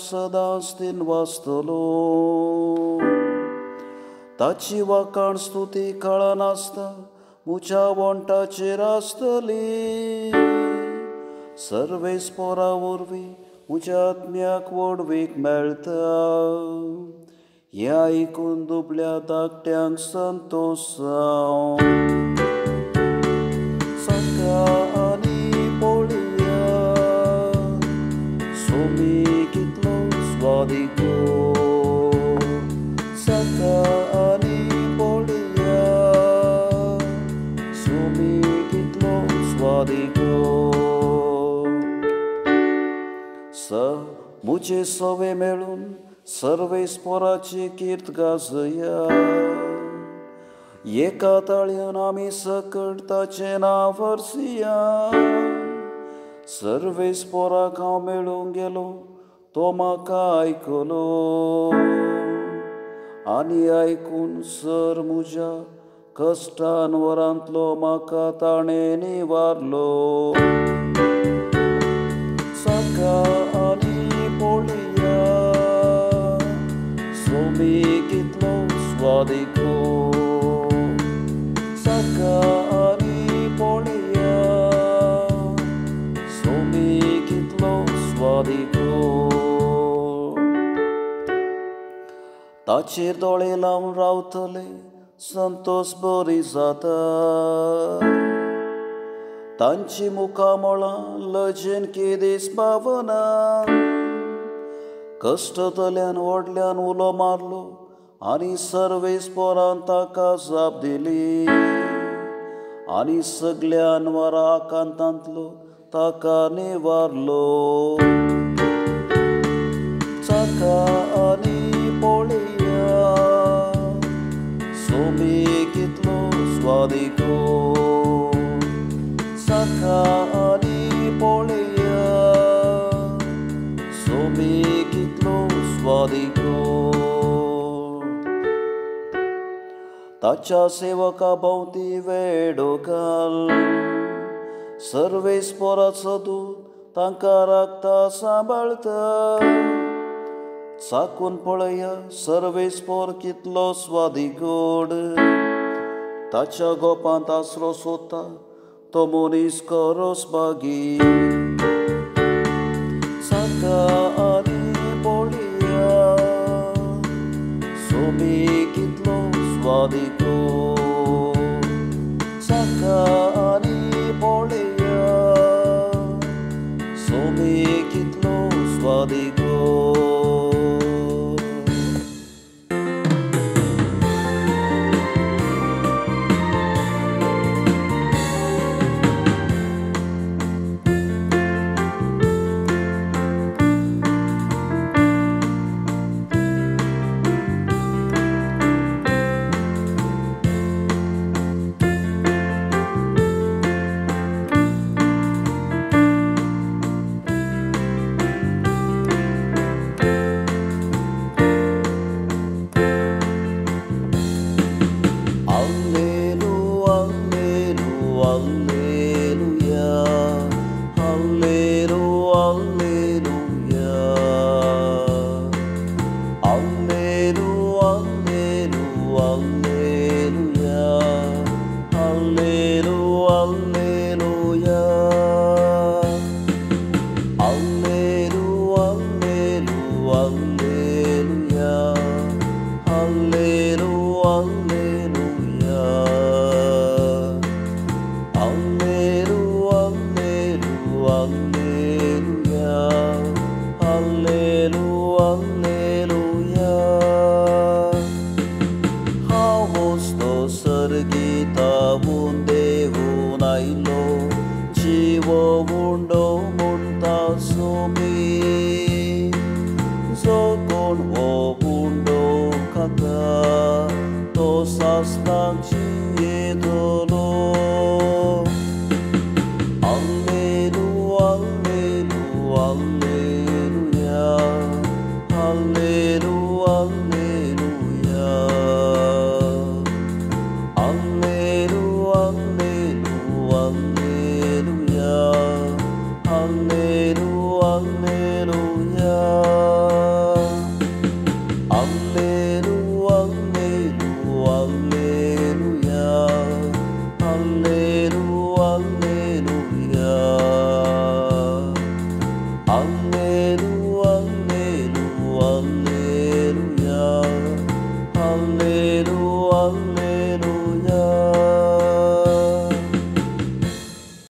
सदांच वाचतलो. ताची वाखाण स्तुती काळा नासता मुच्या वंटाचेर आसतली. सर्वेस्परा वरवीं मुच्या आत्म्याक वडवीक मेळटा. हें आयकून दुबळ्या धाकट्यांक संतोश जावं. साका आनी पळया सोमी कितलो स्वादिको. साका आनी पळया सोमी कितलो स्वादिको. मुझे सवे मेळून सर्वेस्पराची कीर्त गाजया. एका ताळयेन आमी सकट ताचें नांव वर्सया. सर्वेस्पराक हांव मेळूंक गेलो तो म्हाका आयकलो. आनी आयकून सर म्हज्या कश्टान वरांतलो म्हाका ताणें निवारलो. साका आनी पळया सोमी कितलो स्वादिको. साका आनी पळया सोमी कितलो स्वादिको. ताचेर दोळे लावन रावतले संतोश बरी जाता. तांची मुखामळां लजेन केदीस भावना. कश्टतल्यान व्हडल्यान उलो मारलो आनी सर्वेस्परान ताका जाप दिली. आनी सगळ्यान वरां आकांतांतलो ताका निवारलो. साका आनी पळया सोमी कितलो स्वादिको. साका आनी पळया सोमी कितलो स्वादिको. ताच्या सेवका भोंवती वेडो घाल. सर्वेस्पराचो दूत तांकां राखता सांबाळता. चाकून पळया सर्वेस्पर कितलो स्वादिकोड. ताच्या गोपांत आसरो सोदता तो मनीस खरोच भागी. साका आनी पळया सोमी कितलो स्वादिको. साका आनी पळया सोमी कितलो स्वादिको. Alleluia, alleluia. Alleluia, alleluia, alleluia.